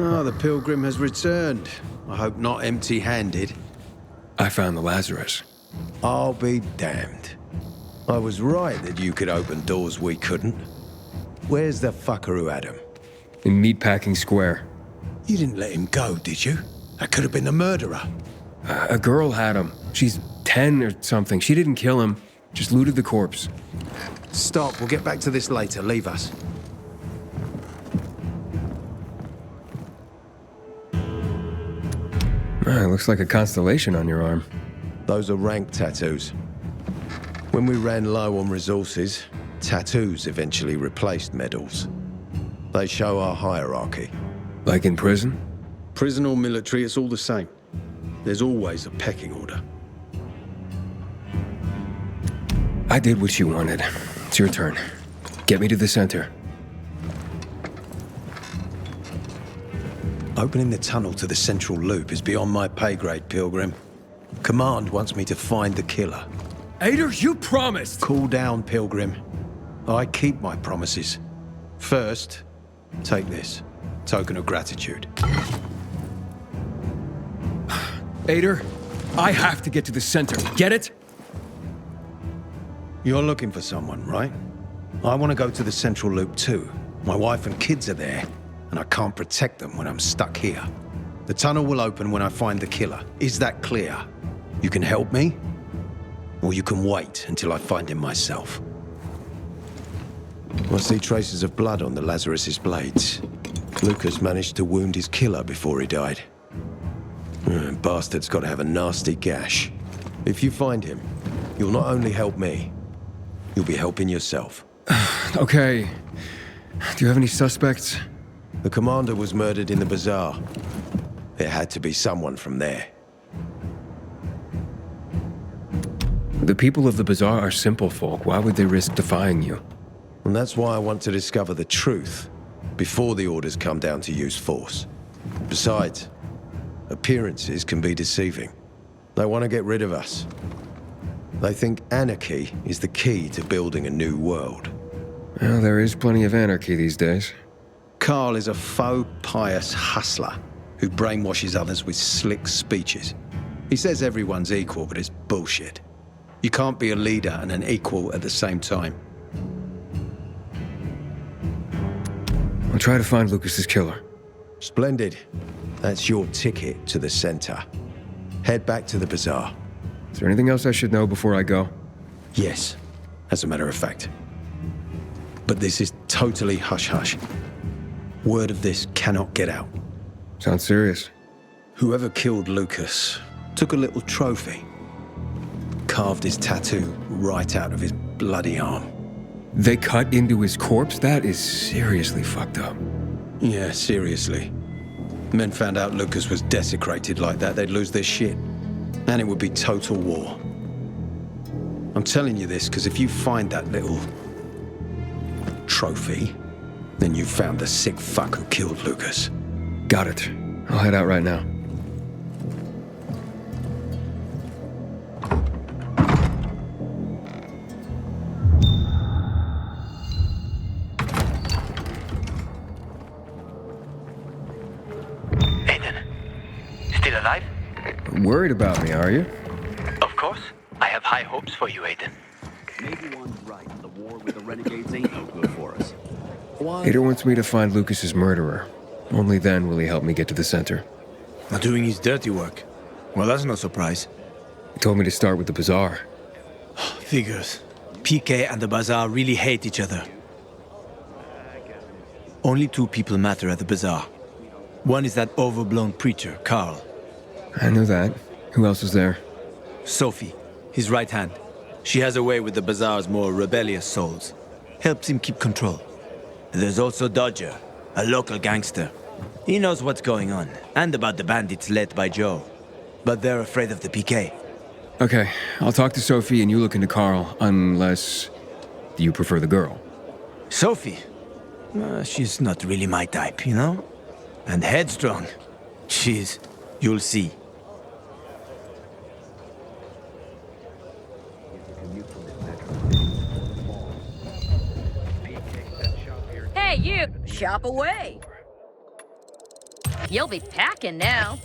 Ah, the pilgrim has returned. I hope not empty-handed. I found the Lazarus. I'll be damned. I was right that you could open doors we couldn't. Where's the fucker who had him? In Meatpacking Square. You didn't let him go, did you? That could have been the murderer. A girl had him. She's 10 or something. She didn't kill him, just looted the corpse. Stop, we'll get back to this later. Leave us. It looks like a constellation on your arm. Those are rank tattoos. When we ran low on resources, tattoos eventually replaced medals. They show our hierarchy. Like in prison? Prison or military, it's all the same. There's always a pecking order. I did what you wanted. It's your turn. Get me to the center. Opening the tunnel to the central loop is beyond my pay grade, Pilgrim. Command wants me to find the killer. Ader, you promised! Cool down, Pilgrim. I keep my promises. First, take this. Token of gratitude. Ader, I have to get to the center. Get it? You're looking for someone, right? I want to go to the central loop too. My wife and kids are there, and I can't protect them when I'm stuck here. The tunnel will open when I find the killer. Is that clear? You can help me, or you can wait until I find him myself. I see traces of blood on the Lazarus's blades. Lucas managed to wound his killer before he died. Bastard's got to have a nasty gash. If you find him, you'll not only help me, you'll be helping yourself. Okay. Do you have any suspects? The commander was murdered in the bazaar. It had to be someone from there. The people of the bazaar are simple folk. Why would they risk defying you? And that's why I want to discover the truth before the orders come down to use force. Besides, appearances can be deceiving. They want to get rid of us. They think anarchy is the key to building a new world. Well, there is plenty of anarchy these days. Carl is a faux pious hustler who brainwashes others with slick speeches. He says everyone's equal, but it's bullshit. You can't be a leader and an equal at the same time. I'll try to find Lucas's killer. Splendid. That's your ticket to the center. Head back to the bazaar. Is there anything else I should know before I go? Yes, as a matter of fact. But this is totally hush-hush. Word of this cannot get out. Sounds serious. Whoever killed Lucas took a little trophy. Carved his tattoo right out of his bloody arm. They cut into his corpse? That is seriously fucked up. Yeah, seriously. Men found out Lucas was desecrated like that, they'd lose their shit. And it would be total war. I'm telling you this because if you find that little trophy, then you found the sick fuck who killed Lucas. Got it. I'll head out right now. Still alive? Worried about me, are you? Of course. I have high hopes for you, Aiden. Maybe one's right. The war with the renegades ain't no good for us. Ader wants me to find Lucas's murderer. Only then will he help me get to the center. Not doing his dirty work. Well, that's no surprise. He told me to start with the bazaar. Figures. PK and the bazaar really hate each other. Only two people matter at the bazaar. One is that overblown preacher, Carl. I knew that. Who else is there? Sophie, his right hand. She has a way with the bazaar's more rebellious souls. Helps him keep control. There's also Dodger, a local gangster. He knows what's going on, and about the bandits led by Joe. But they're afraid of the PK. Okay, I'll talk to Sophie and you look into Carl, unless you prefer the girl. Sophie? She's not really my type, you know? And headstrong. You'll see. Hey, you! Shop away! You'll be packing now.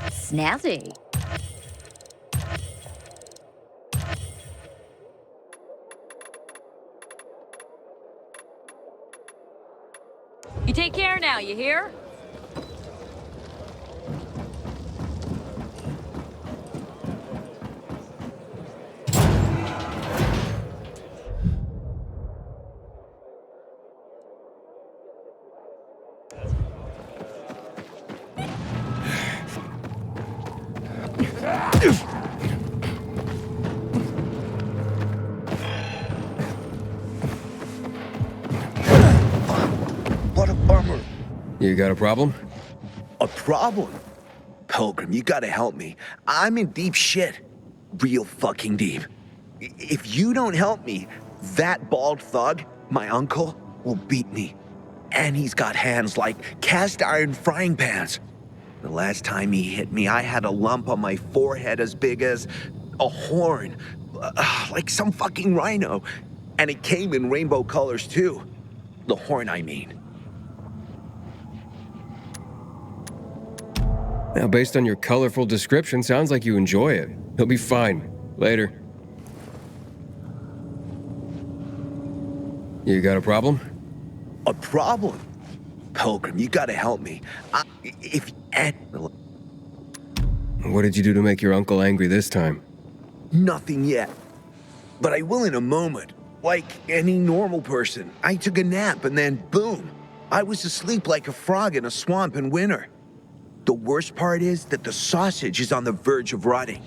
Snazzy. You take care now, you hear? What a bummer. You got a problem? A problem? Pilgrim, you gotta help me. I'm in deep shit. Real fucking deep. If you don't help me, that bald thug, my uncle, will beat me. And he's got hands like cast iron frying pans. The last time he hit me, I had a lump on my forehead as big as a horn. Like some fucking rhino. And it came in rainbow colors too. The horn, I mean. Now, based on your colorful description, sounds like you enjoy it. He'll be fine. Later. You got a problem? A problem? Pilgrim, you gotta help me. What did you do to make your uncle angry this time? Nothing yet. But I will in a moment. Like any normal person. I took a nap and then boom. I was asleep like a frog in a swamp in winter. The worst part is that the sausage is on the verge of rotting.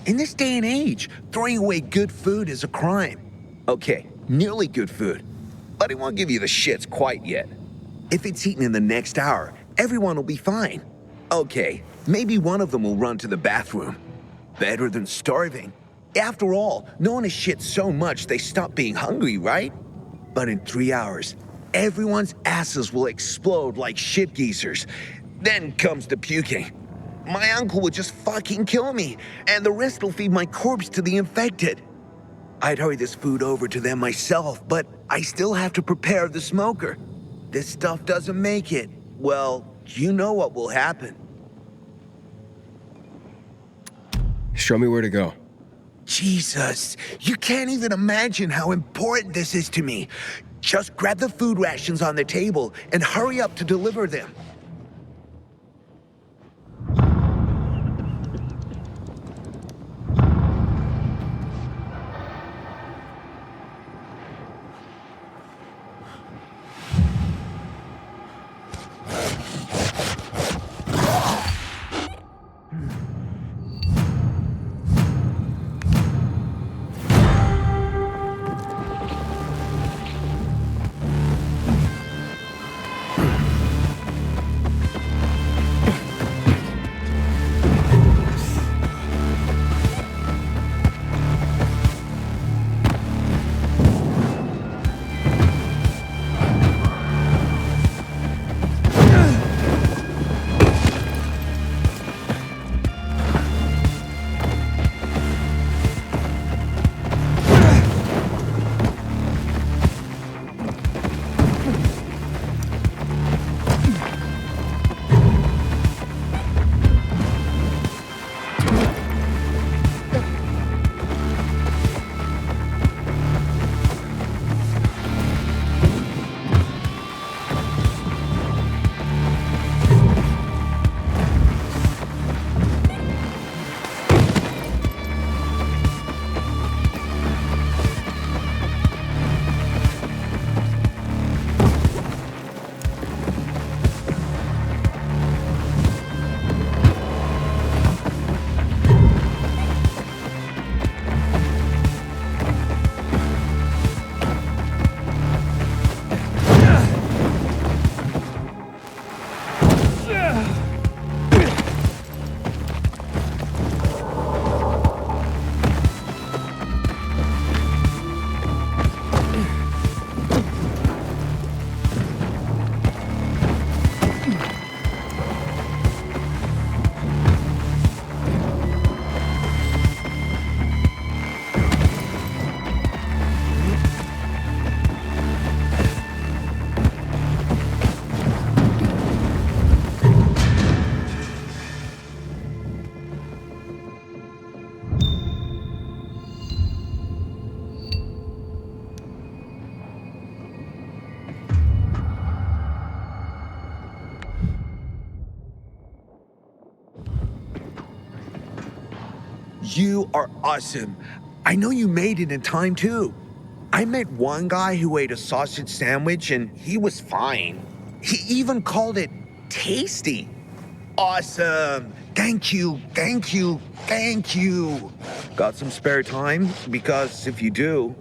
In this day and age, throwing away good food is a crime. Okay, nearly good food. But I won't give you the shits quite yet. If it's eaten in the next hour, everyone will be fine. Okay, maybe one of them will run to the bathroom. Better than starving. After all, no one has shit so much they stop being hungry, right? But in 3 hours, everyone's asses will explode like shit geezers. Then comes the puking. My uncle would just fucking kill me, and the rest will feed my corpse to the infected. I'd hurry this food over to them myself, but I still have to prepare the smoker. This stuff doesn't make it. Well, you know what will happen. Show me where to go. Jesus, you can't even imagine how important this is to me. Just grab the food rations on the table and hurry up to deliver them. You are awesome. I know you made it in time too. I met one guy who ate a sausage sandwich and he was fine. He even called it tasty. Awesome. Thank you, thank you, thank you. Got some spare time? Because if you do,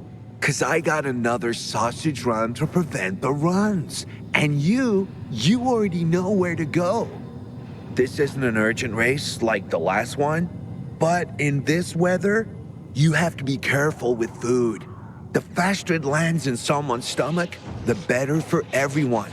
I got another sausage run to prevent the runs. And you already know where to go. This isn't an urgent race like the last one, but in this weather, you have to be careful with food. The faster it lands in someone's stomach, the better for everyone.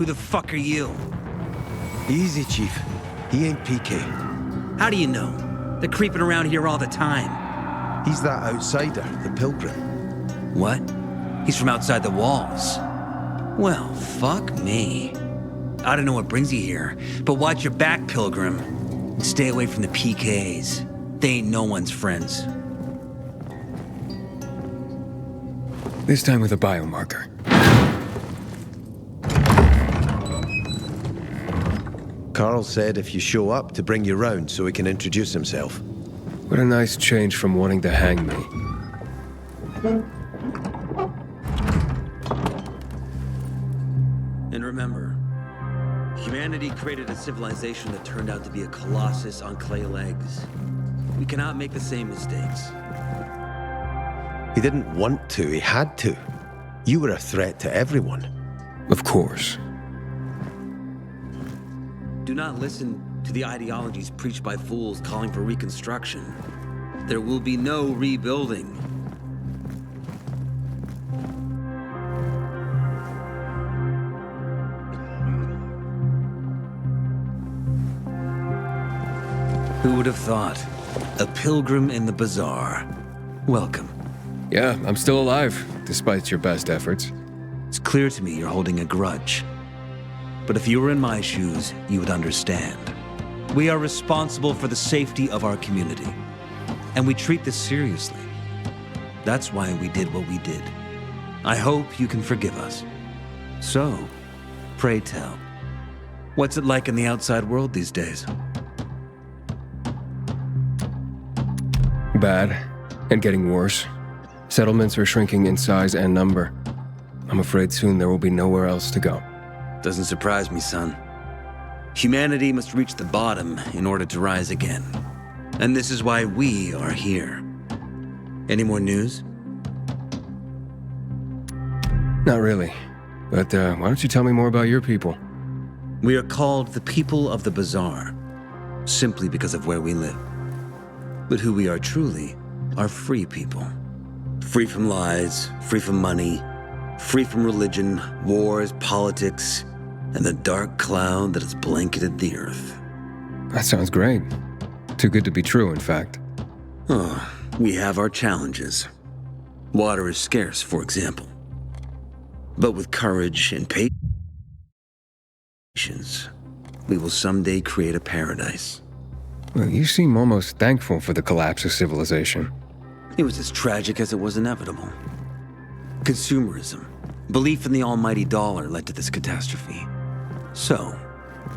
Who the fuck are you? Easy, Chief. He ain't PK. How do you know? They're creeping around here all the time. He's that outsider, the pilgrim. What? He's from outside the walls. Well, fuck me. I don't know what brings you here, but watch your back, Pilgrim. And stay away from the PKs. They ain't no one's friends. This time with a biomarker. Carl said if you show up to bring you round so he can introduce himself. What a nice change from wanting to hang me. And remember, humanity created a civilization that turned out to be a colossus on clay legs. We cannot make the same mistakes. He didn't want to, he had to. You were a threat to everyone. Of course. Do not listen to the ideologies preached by fools calling for reconstruction. There will be no rebuilding. Who would have thought? A pilgrim in the bazaar. Welcome. Yeah, I'm still alive, despite your best efforts. It's clear to me you're holding a grudge. But if you were in my shoes, you would understand. We are responsible for the safety of our community. And we treat this seriously. That's why we did what we did. I hope you can forgive us. So, pray tell, what's it like in the outside world these days? Bad, and getting worse. Settlements are shrinking in size and number. I'm afraid soon there will be nowhere else to go. Doesn't surprise me, son. Humanity must reach the bottom in order to rise again. And this is why we are here. Any more news? Not really. But why don't you tell me more about your people? We are called the people of the bazaar, simply because of where we live. But who we are truly are free people. Free from lies, free from money, free from religion, wars, politics, and the dark cloud that has blanketed the earth. That sounds great. Too good to be true, in fact. Oh, we have our challenges. Water is scarce, for example. But with courage and patience, we will someday create a paradise. Well, you seem almost thankful for the collapse of civilization. It was as tragic as it was inevitable. Consumerism, belief in the almighty dollar led to this catastrophe. So,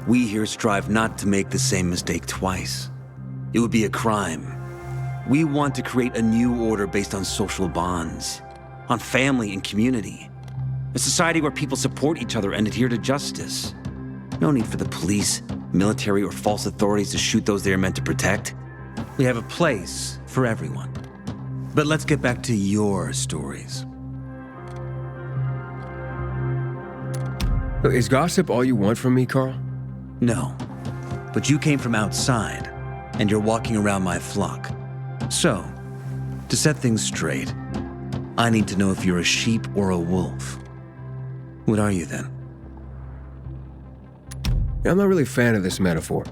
we here strive not to make the same mistake twice. It would be a crime. We want to create a new order based on social bonds, on family and community. A society where people support each other and adhere to justice. No need for the police, military, or false authorities to shoot those they are meant to protect. We have a place for everyone. But let's get back to your stories. Is gossip all you want from me, Carl? No, but you came from outside, and you're walking around my flock. So, to set things straight, I need to know if you're a sheep or a wolf. What are you then? I'm not really a fan of this metaphor.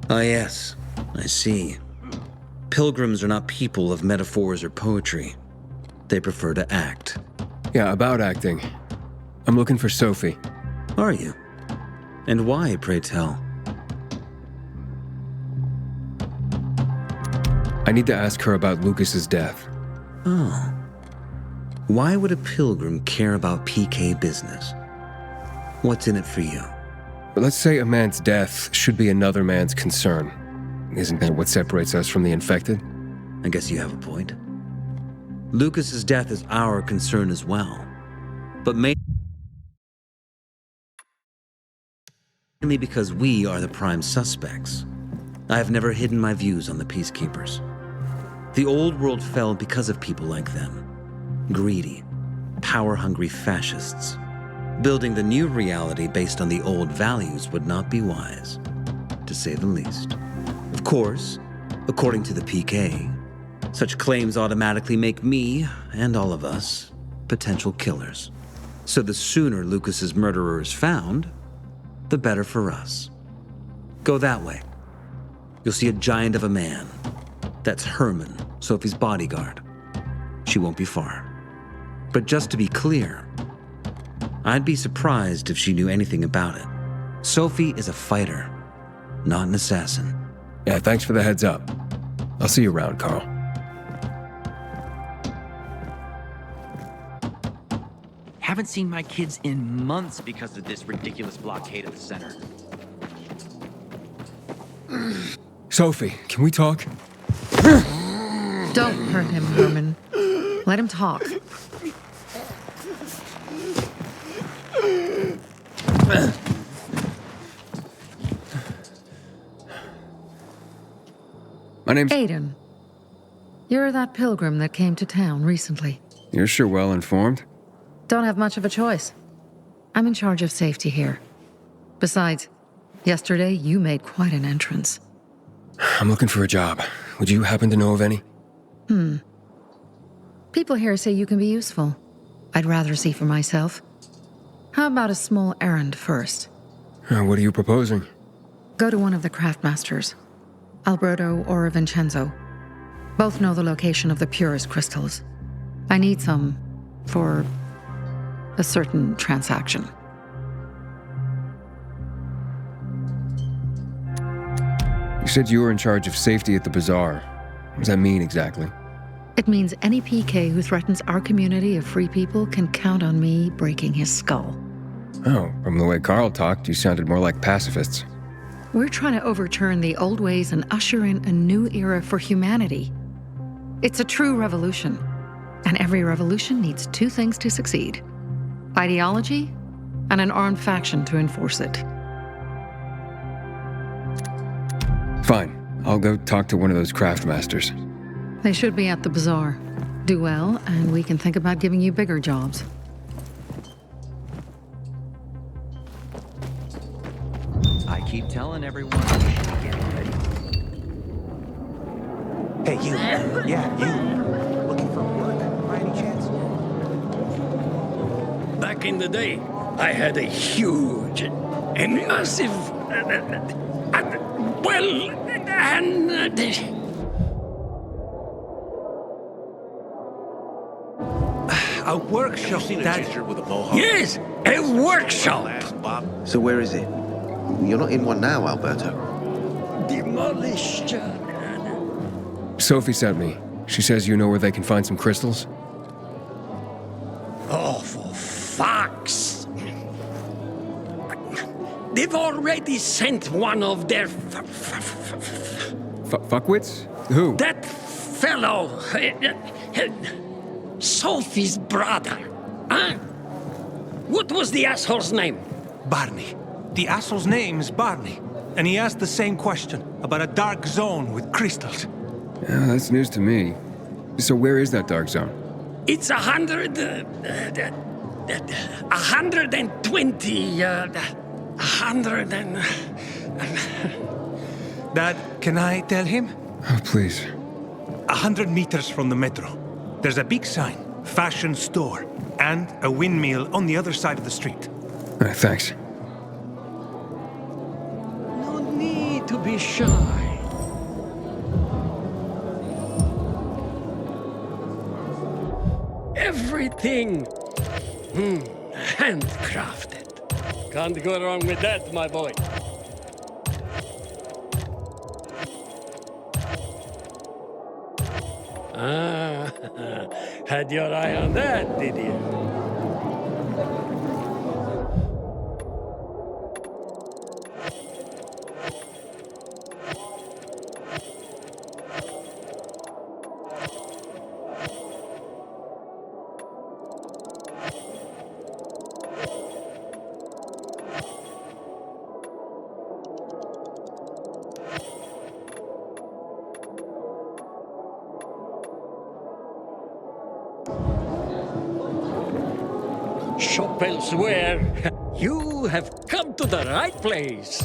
Ah, yes, I see. Pilgrims are not people of metaphors or poetry. They prefer to act. Yeah, about acting. I'm looking for Sophie. Are you? And why, pray tell? I need to ask her about Lucas's death. Oh. Why would a pilgrim care about PK business? What's in it for you? But let's say a man's death should be another man's concern. Isn't that what separates us from the infected? I guess you have a point. Lucas's death is our concern as well. But mainly because we are the prime suspects. I have never hidden my views on the Peacekeepers. The old world fell because of people like them. Greedy, power-hungry fascists. Building the new reality based on the old values would not be wise, to say the least. Of course, according to the PK, such claims automatically make me, and all of us, potential killers. So the sooner Lucas's murderer is found, the better for us. Go that way. You'll see a giant of a man. That's Herman, Sophie's bodyguard. She won't be far. But just to be clear, I'd be surprised if she knew anything about it. Sophie is a fighter, not an assassin. Yeah, thanks for the heads up. I'll see you around, Carl. Haven't seen my kids in months because of this ridiculous blockade of the center. Sophie, can we talk? Don't hurt him, Herman. Let him talk. My name's... Aiden. You're that pilgrim that came to town recently. You're sure well informed. Don't have much of a choice. I'm in charge of safety here. Besides, yesterday you made quite an entrance. I'm looking for a job. Would you happen to know of any? People here say you can be useful. I'd rather see for myself. How about a small errand first? What are you proposing? Go to one of the craftmasters, Alberto or Vincenzo. Both know the location of the purest crystals. I need some for a certain transaction. You said you were in charge of safety at the bazaar. What does that mean exactly? It means any PK who threatens our community of free people can count on me breaking his skull. Oh, from the way Carl talked, you sounded more like pacifists. We're trying to overturn the old ways and usher in a new era for humanity. It's a true revolution. And every revolution needs two things to succeed: ideology and an armed faction to enforce it. Fine. I'll go talk to one of those craftmasters. They should be at the bazaar. Do well, and we can think about giving you bigger jobs. I keep telling everyone we should get ready. Hey, you. Yeah, you. Looking for work, by any chance? Back in the day, I had a huge, a massive, A workshop, Dad. Yes, a workshop! So where is it? You're not in one now, Alberto. Demolished. Sophie sent me. She says you know where they can find some crystals? Oh, for fuck's... They've already sent one of their... Fuckwits? Who? That fellow... Sophie's brother. Huh? What was the asshole's name? Barney. The asshole's name is Barney, and he asked the same question about a dark zone with crystals. Yeah, that's news to me. So where is that dark zone? It's 120... 100 and... Dad, can I tell him? Oh, please. 100 meters from the metro. There's a big sign, fashion store, and a windmill on the other side of the street. Thanks. No need to be shy. Everything... handcrafted. Can't go wrong with that, my boy. Ah, had your eye on that, did you? Shop elsewhere. You have come to the right place.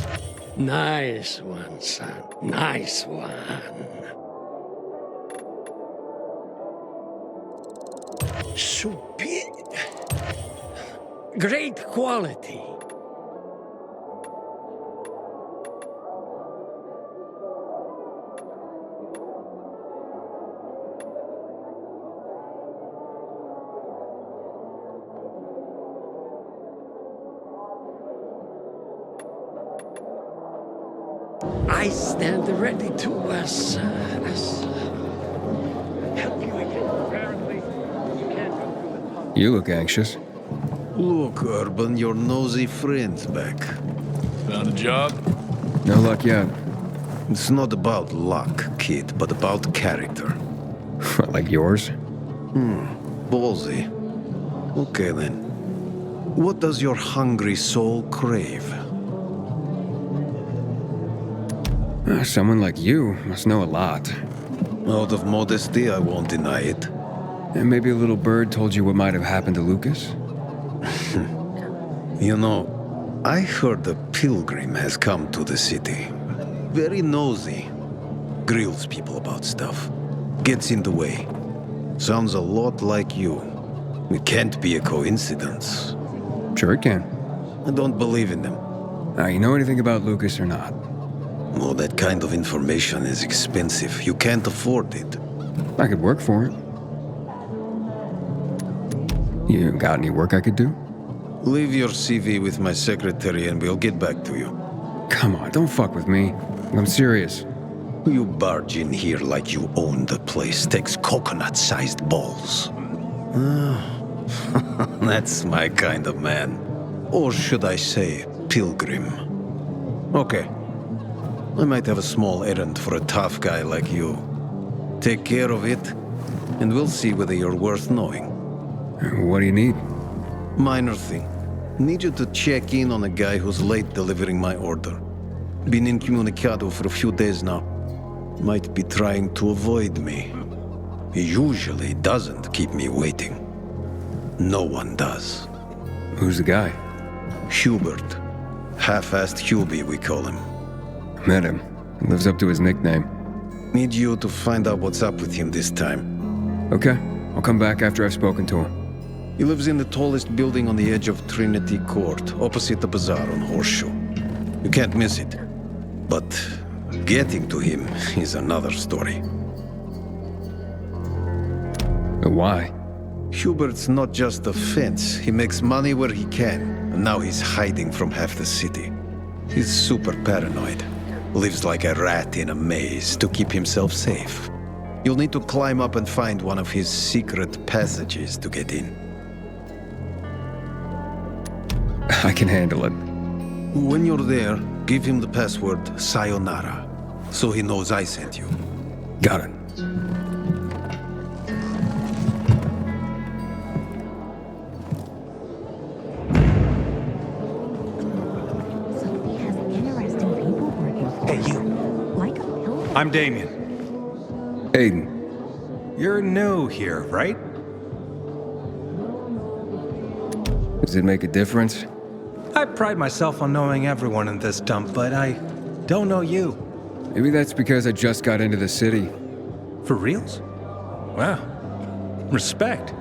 Nice one, son. Nice one. Great quality. I stand ready to help you again. Apparently, you can't go through the tunnel. You look anxious. Look, Urban, your nosy friend's back. Found a job? No luck yet. It's not about luck, kid, but about character. Like yours? Ballsy. Okay, then. What does your hungry soul crave? Someone like you must know a lot. Out of modesty, I won't deny it. And maybe a little bird told you what might have happened to Lucas? You know, I heard a pilgrim has come to the city. Very nosy. Grills people about stuff. Gets in the way. Sounds a lot like you. It can't be a coincidence. Sure it can. I don't believe in them. Now, you know anything about Lucas or not? Oh, that kind of information is expensive. You can't afford it. I could work for it. You got any work I could do? Leave your CV with my secretary and we'll get back to you. Come on, don't fuck with me. I'm serious. You barge in here like you own the place. Takes coconut-sized balls. That's my kind of man. Or should I say, pilgrim. Okay. I might have a small errand for a tough guy like you. Take care of it, and we'll see whether you're worth knowing. What do you need? Minor thing. Need you to check in on a guy who's late delivering my order. Been incommunicado for a few days now. Might be trying to avoid me. He usually doesn't keep me waiting. No one does. Who's the guy? Hubert. Half-assed Hubie, we call him. Met him. Lives up to his nickname. Need you to find out what's up with him this time. Okay. I'll come back after I've spoken to him. He lives in the tallest building on the edge of Trinity Court, opposite the bazaar on Horseshoe. You can't miss it. But getting to him is another story. Why? Hubert's not just a fence. He makes money where he can, and now he's hiding from half the city. He's super paranoid. Lives like a rat in a maze to keep himself safe. You'll need to climb up and find one of his secret passages to get in. I can handle it. When you're there, give him the password Sayonara, so he knows I sent you. Got it. Hey, you. I'm Damien. Aiden. You're new here, right? Does it make a difference? I pride myself on knowing everyone in this dump, but I don't know you. Maybe that's because I just got into the city. For reals? Wow. Respect.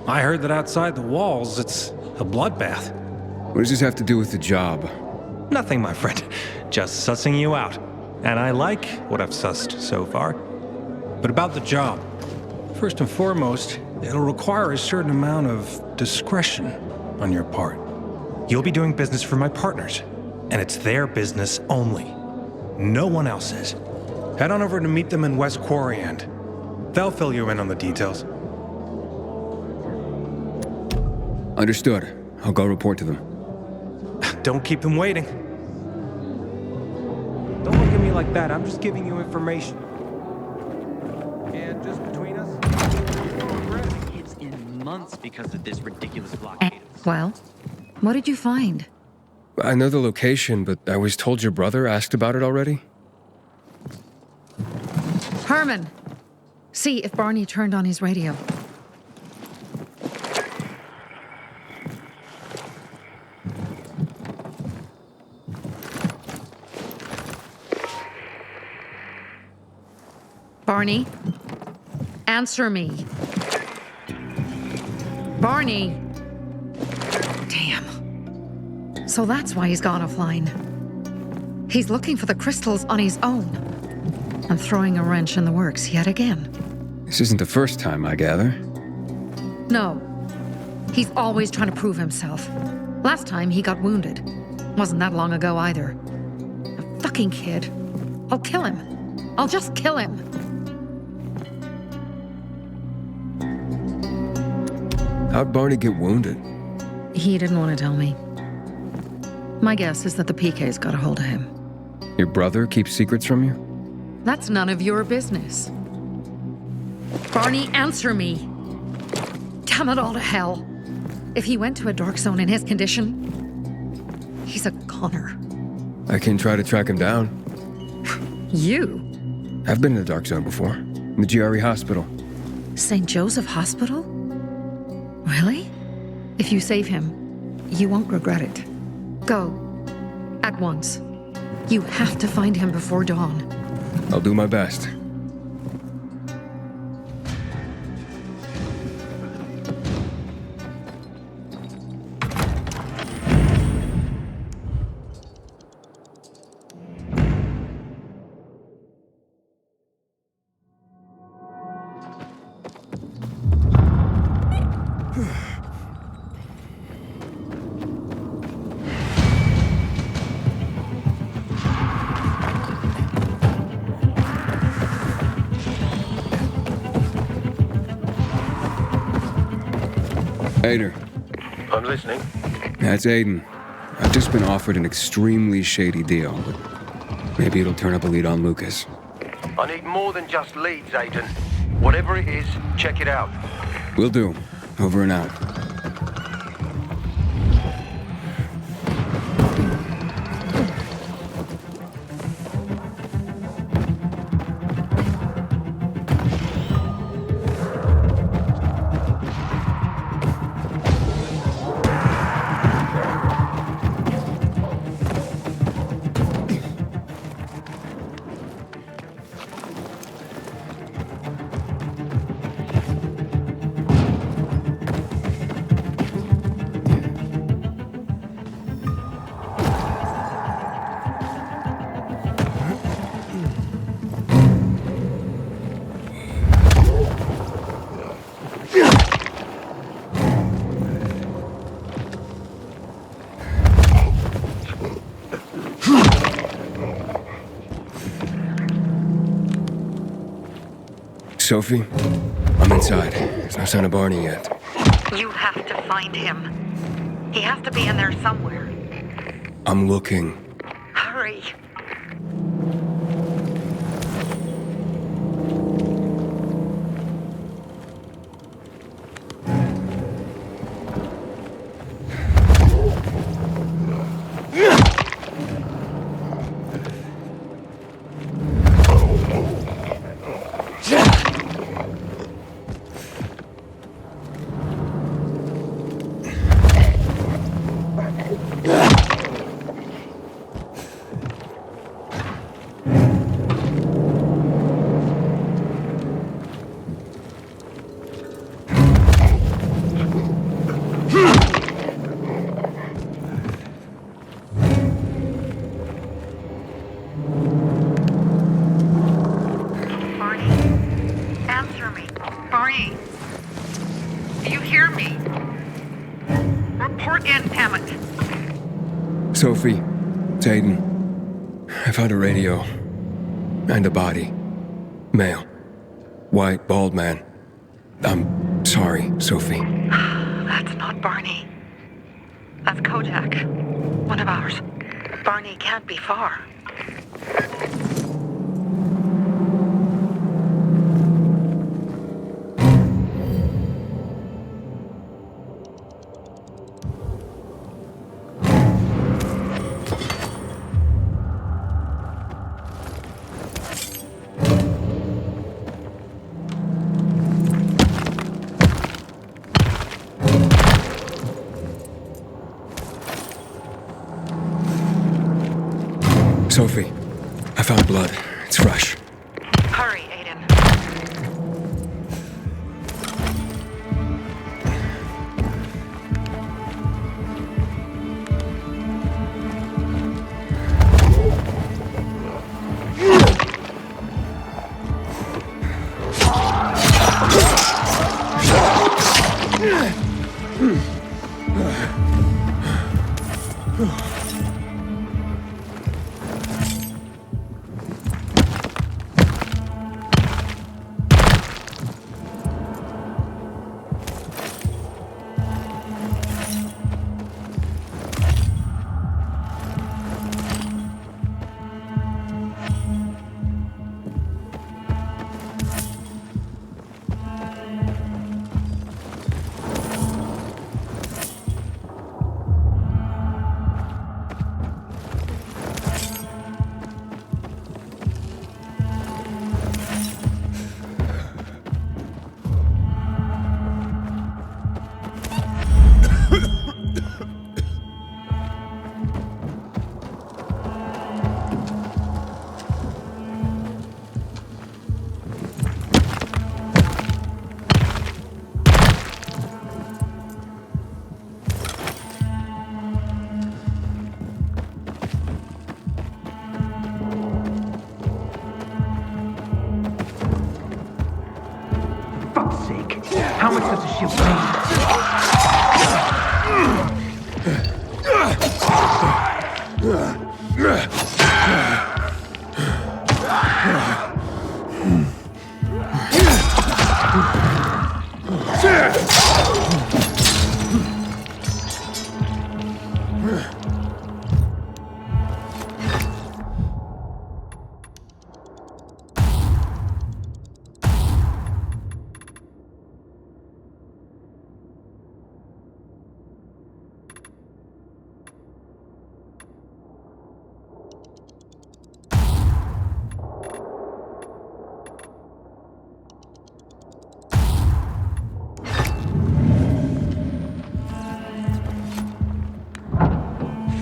I heard that outside the walls, it's a bloodbath. What does this have to do with the job? Nothing, my friend. Just sussing you out. And I like what I've sussed so far. But about the job. First and foremost, it'll require a certain amount of discretion on your part. You'll be doing business for my partners, and it's their business only. No one else's. Head on over to meet them in West Quarry and they'll fill you in on the details. Understood. I'll go report to them. Don't keep them waiting. Don't look at me like that. I'm just giving you information. And just between us, Kids in months because of this ridiculous blockade. Well, what did you find? I know the location, but I was told your brother asked about it already. Herman! See if Barney turned on his radio. Barney? Answer me. Barney! Damn. So that's why he's gone offline. He's looking for the crystals on his own. And throwing a wrench in the works yet again. This isn't the first time, I gather. No. He's always trying to prove himself. Last time he got wounded. Wasn't that long ago either. A fucking kid. I'll kill him. I'll just kill him. How'd Barney get wounded? He didn't want to tell me. My guess is that the PK's got a hold of him. Your brother keeps secrets from you? That's none of your business. Barney, answer me. Damn it all to hell. If he went to a dark zone in his condition, he's a goner. I can try to track him down. You? I've been in the dark zone before. In the GRE hospital. St. Joseph Hospital? Really? If you save him, you won't regret it. Go. At once. You have to find him before dawn. I'll do my best. Aiden. I'm listening. That's Aiden. I've just been offered an extremely shady deal, but maybe it'll turn up a lead on Lucas. I need more than just leads, Aiden. Whatever it is, check it out. Will do. Over and out. Sophie, I'm inside. There's no sign of Barney yet. You have to find him. He has to be in there somewhere. I'm looking. Hurry. Barney, do you hear me? Report in, damn it. Sophie, it's Aiden. I found a radio. And a body. Male. White, bald man. I'm sorry, Sophie. That's not Barney. That's Kojak. One of ours. Barney can't be far. Sophie, I found blood. It's fresh. Hurry, Aiden. piece of shit brain.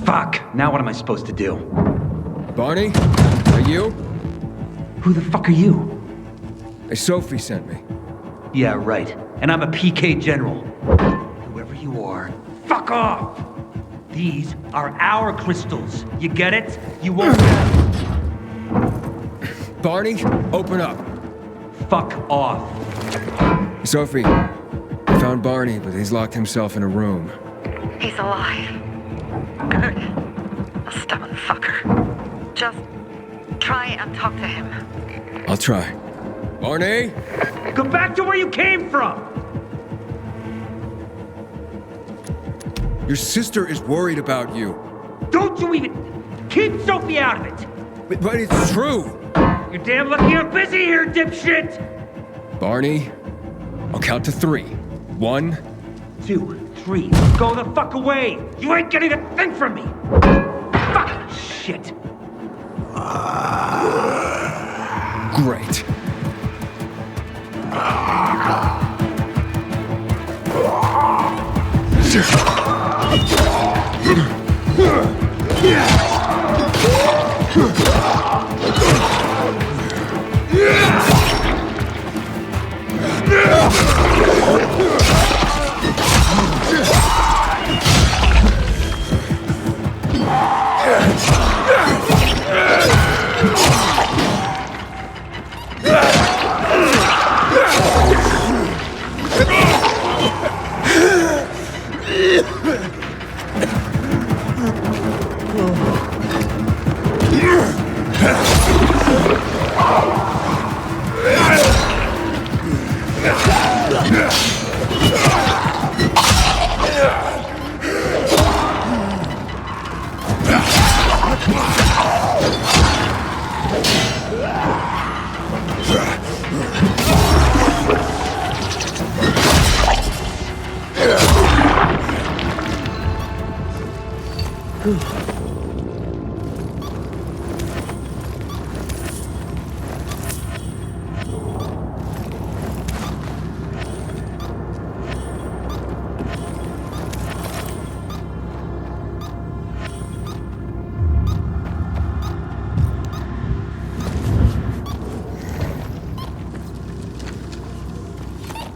Fuck! Now what am I supposed to do? Barney? Are you? Who the fuck are you? Hey, Sophie sent me. Yeah, right. And I'm a PK general. Whoever you are, fuck off! These are our crystals. You get it? You won't get it. Barney, open up. Fuck off. Sophie, I found Barney, but he's locked himself in a room. He's alive. Good. A stubborn fucker. Just try and talk to him. I'll try. Barney? Go back to where you came from! Your sister is worried about you. Don't you even... Keep Sophie out of it! But it's true. You're damn lucky I'm busy here, dipshit! Barney, I'll count to 3. 1, 2, 3. Go the fuck away! You ain't getting a thing from me! Fucking shit! Great.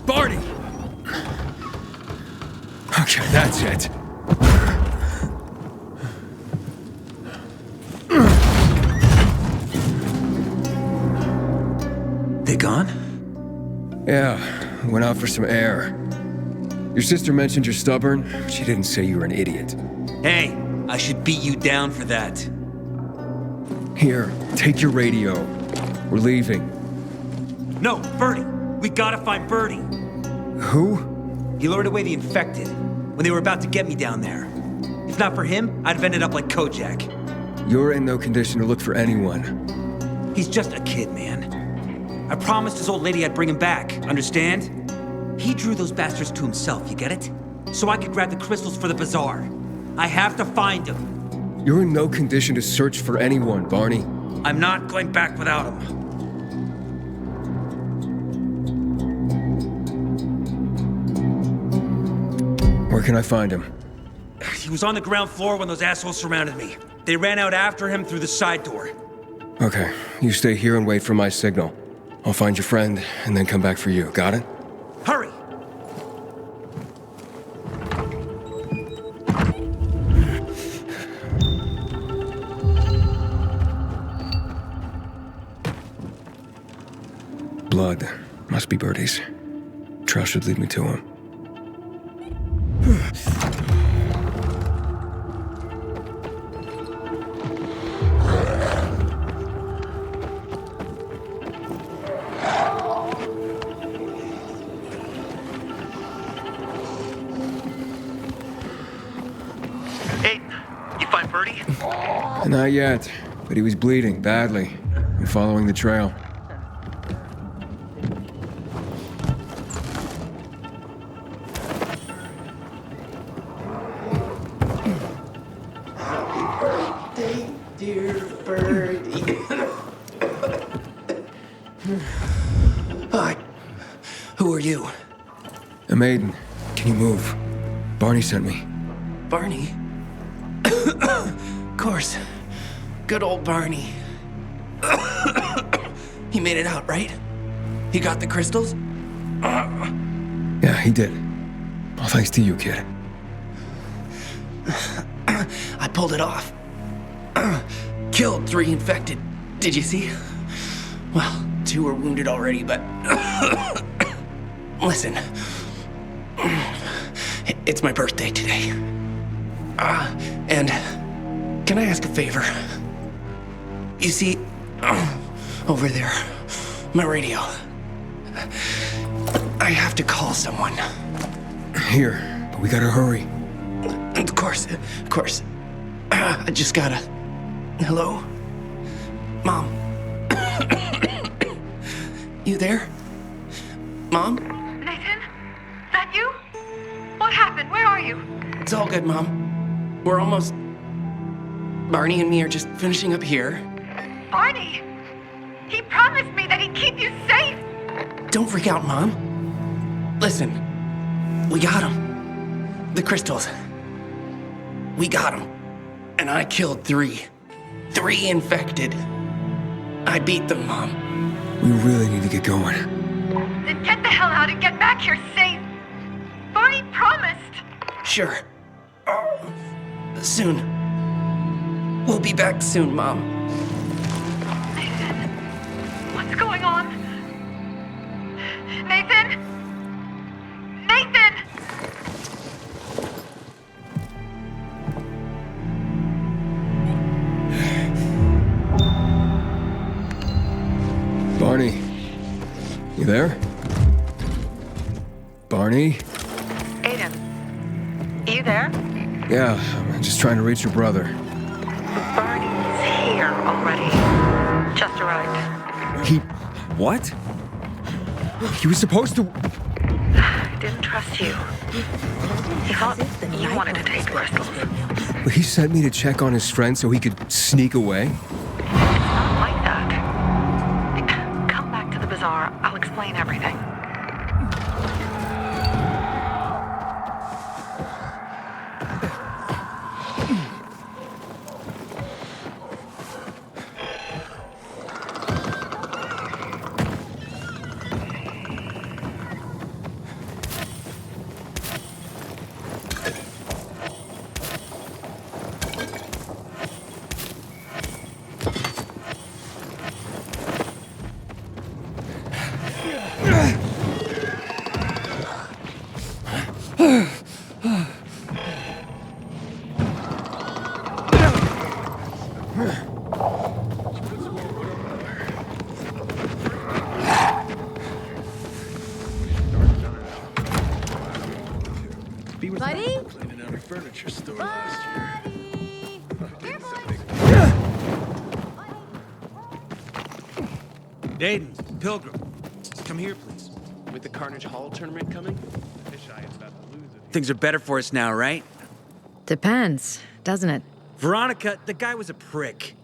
Barney! Okay, that's it. They gone? Yeah, went out for some air. Your sister mentioned you're stubborn. She didn't say you were an idiot. Hey, I should beat you down for that. Here, take your radio. We're leaving. No, Bertie. We gotta find Bertie. Who? He lured away the infected when they were about to get me down there. If not for him, I'd have ended up like Kojak. You're in no condition to look for anyone. He's just a kid, man. I promised his old lady I'd bring him back, understand? He drew those bastards to himself, you get it? So I could grab the crystals for the bazaar. I have to find him. You're in no condition to search for anyone, Barney. I'm not going back without him. Where can I find him? He was on the ground floor when those assholes surrounded me. They ran out after him through the side door. Okay, you stay here and wait for my signal. I'll find your friend and then come back for you. Got it? Hurry! Blood. Must be Bertie's. Trust should lead me to him. Hey, you find Birdie? Not yet, but he was bleeding badly. I'm following the trail. Dear Birdie. Hi. Who are you? I'm Aiden. Can you move? Barney sent me. Barney? Of course. Good old Barney. He made it out, right? He got the crystals? Yeah, he did. All thanks to you, kid. I pulled it off. Killed 3 infected. Did you see? Well, 2 were wounded already, but... Listen. It's my birthday today. And can I ask a favor? You see, over there, my radio. I have to call someone. Here, but we gotta hurry. Of course. I just gotta... Hello? Mom? You there? Mom? Nathan? That you? What happened? Where are you? It's all good, Mom. We're almost... Barney and me are just finishing up here. Barney! He promised me that he'd keep you safe! Don't freak out, Mom. Listen, we got him. The crystals. We got him. And I killed 3. 3 infected. I beat them, Mom. We really need to get going. Then get the hell out and get back here safe! Barney promised! Sure. Soon. We'll be back soon, Mom. Nathan? What's going on? Nathan? Nathan! Barney. You there? Barney? Aiden, you there? Yeah, I'm just trying to reach your brother. Barney's here already. Just arrived. He... what? He was supposed to... Didn't trust you. He thought you wanted to take the crystals. But he sent me to check on his friend so he could sneak away? Not like that. Come back to the bazaar. I'll explain everything. Buddy? Cleaning out a furniture store last year. Aiden, Pilgrim, come here, please. With the Carnage Hall tournament coming? Things are better for us now, right? Depends, doesn't it? Veronica, the guy was a prick.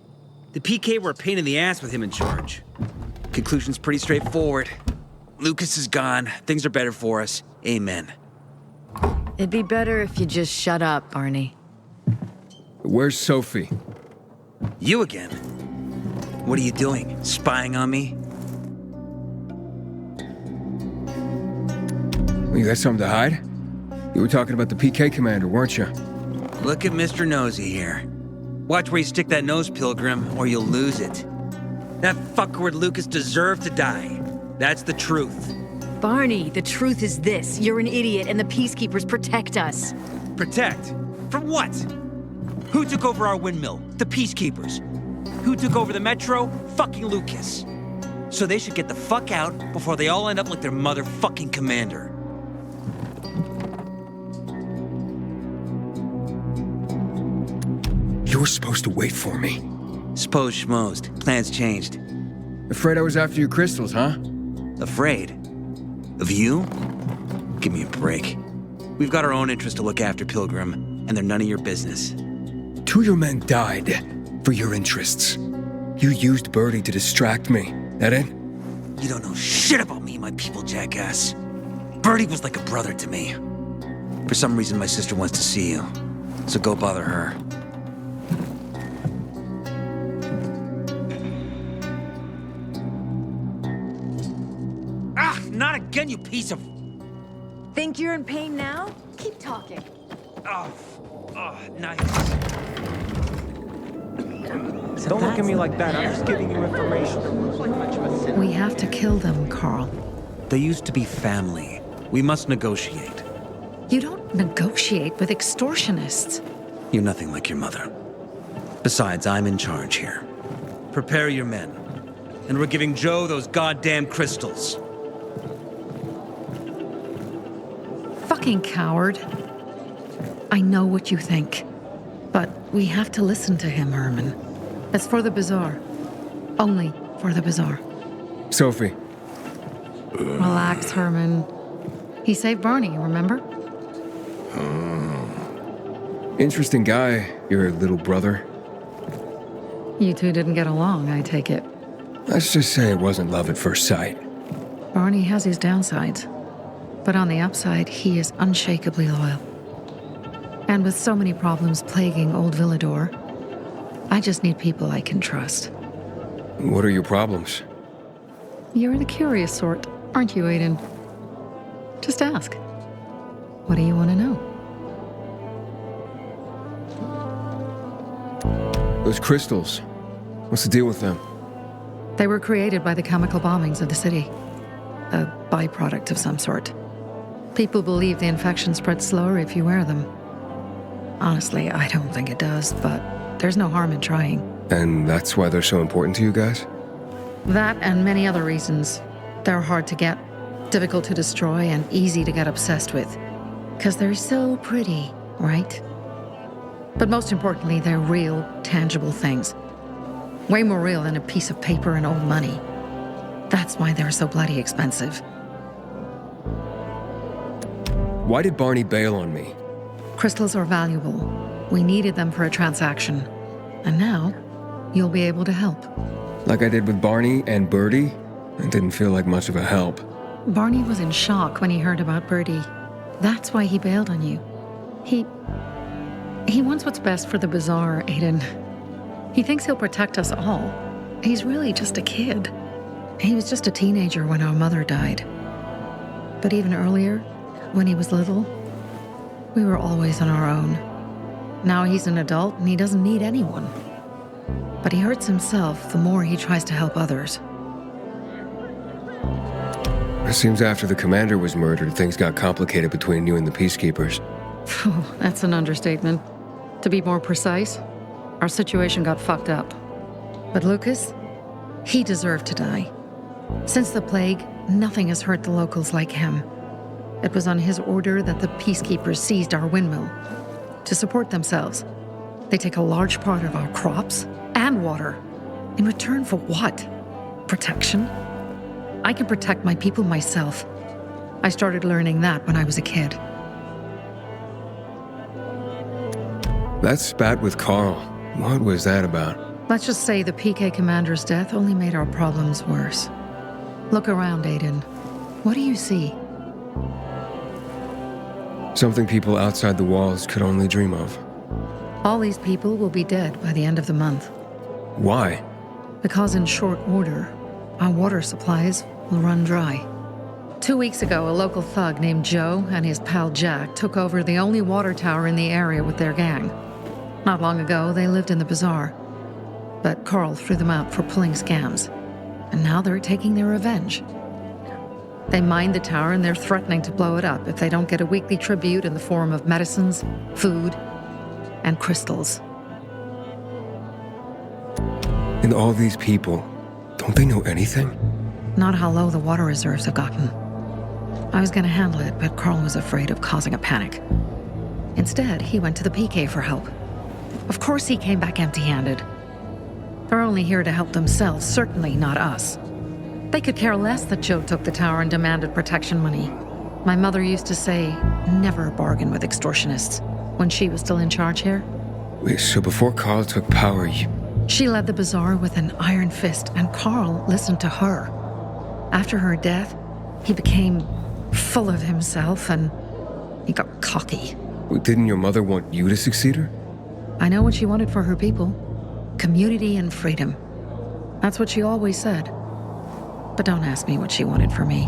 The PK were a pain in the ass with him in charge. Conclusion's pretty straightforward. Lucas is gone. Things are better for us. Amen. It'd be better if you just shut up, Barney. Where's Sophie? You again? What are you doing? Spying on me? Well, you got something to hide? You were talking about the PK commander, weren't you? Look at Mr. Nosy here. Watch where you stick that nose, Pilgrim, or you'll lose it. That fuckward Lucas deserved to die. That's the truth. Barney, the truth is this. You're an idiot, and the Peacekeepers protect us. Protect? From what? Who took over our windmill? The Peacekeepers. Who took over the Metro? Fucking Lucas. So they should get the fuck out before they all end up like their motherfucking commander. You were supposed to wait for me. Suppose schmozed. Plans changed. Afraid I was after your crystals, huh? Afraid? Of you? Give me a break. We've got our own interests to look after, Pilgrim, and they're none of your business. 2 of your men died for your interests. You used Birdie to distract me. That it? You don't know shit about me, my people, jackass. Birdie was like a brother to me. For some reason, my sister wants to see you, so go bother her. Ah, not again, you piece of... Think you're in pain now? Keep talking. Oh, nice. Don't look at me like that. I'm just giving you information. We have to kill them, Carl. They used to be family. We must negotiate. You don't negotiate with extortionists. You're nothing like your mother. Besides, I'm in charge here. Prepare your men. And we're giving Joe those goddamn crystals. Fucking coward. I know what you think. But we have to listen to him, Herman. It's for the Bazaar. Only for the Bazaar. Sophie. Relax, Herman. He saved Barney, remember? Interesting guy, your little brother. You two didn't get along, I take it. Let's just say it wasn't love at first sight. Barney has his downsides. But on the upside, he is unshakably loyal. And with so many problems plaguing old Villador, I just need people I can trust. What are your problems? You're the curious sort, aren't you, Aiden? Just ask. What do you want to know? Those crystals. What's the deal with them? They were created by the chemical bombings of the city. A byproduct of some sort. People believe the infection spreads slower if you wear them. Honestly, I don't think it does, but there's no harm in trying. And that's why they're so important to you guys? That and many other reasons. They're hard to get, difficult to destroy, and easy to get obsessed with. 'Cause they're so pretty, right? But most importantly, they're real, tangible things. Way more real than a piece of paper and old money. That's why they're so bloody expensive. Why did Barney bail on me? Crystals are valuable. We needed them for a transaction. And now, you'll be able to help. Like I did with Barney and Birdie? It didn't feel like much of a help. Barney was in shock when he heard about Birdie. That's why he bailed on you. He wants what's best for the Bazaar, Aiden. He thinks he'll protect us all. He's really just a kid. He was just a teenager when our mother died. But even earlier, when he was little, we were always on our own. Now he's an adult and he doesn't need anyone. But he hurts himself the more he tries to help others. It seems after the commander was murdered, things got complicated between you and the Peacekeepers. Oh, that's an understatement. To be more precise, our situation got fucked up. But Lucas, he deserved to die. Since the plague, nothing has hurt the locals like him. It was on his order that the Peacekeepers seized our windmill. To support themselves, they take a large part of our crops and water. In return for what? Protection? I can protect my people myself. I started learning that when I was a kid. That spat with Carl, what was that about? Let's just say the PK commander's death only made our problems worse. Look around, Aiden. What do you see? Something people outside the walls could only dream of. All these people will be dead by the end of the month. Why? Because in short order, our water supplies will run dry. 2 weeks ago, a local thug named Joe and his pal Jack took over the only water tower in the area with their gang. Not long ago, they lived in the Bazaar. But Carl threw them out for pulling scams. And now they're taking their revenge. They mined the tower and they're threatening to blow it up if they don't get a weekly tribute in the form of medicines, food, and crystals. And all these people, don't they know anything? Not how low the water reserves have gotten. I was going to handle it, but Carl was afraid of causing a panic. Instead, he went to the PK for help. Of course he came back empty-handed. They're only here to help themselves, certainly not us. They could care less that Joe took the tower and demanded protection money. My mother used to say, never bargain with extortionists, when she was still in charge here. Wait, so before Carl took power, She led the bazaar with an iron fist, and Carl listened to her. After her death, he became full of himself, and he got cocky. Didn't your mother want you to succeed her? I know what she wanted for her people. Community and freedom. That's what she always said. But don't ask me what she wanted for me.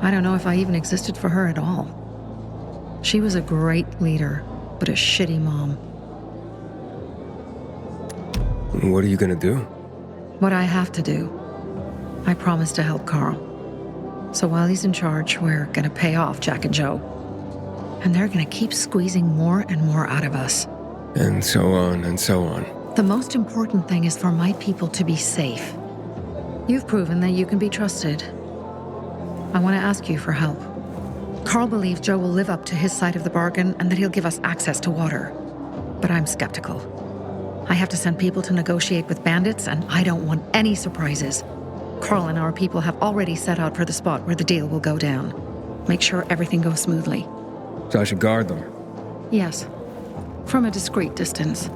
I don't know if I even existed for her at all. She was a great leader, but a shitty mom. What are you gonna do? What I have to do. I promised to help Carl. So while he's in charge, we're gonna pay off Jack and Joe. And they're gonna keep squeezing more and more out of us. And so on and so on. The most important thing is for my people to be safe. You've proven that you can be trusted. I want to ask you for help. Carl believes Joe will live up to his side of the bargain and that he'll give us access to water. But I'm skeptical. I have to send people to negotiate with bandits, and I don't want any surprises. Carl and our people have already set out for the spot where the deal will go down. Make sure everything goes smoothly. So I should guard them? Yes. From a discreet distance.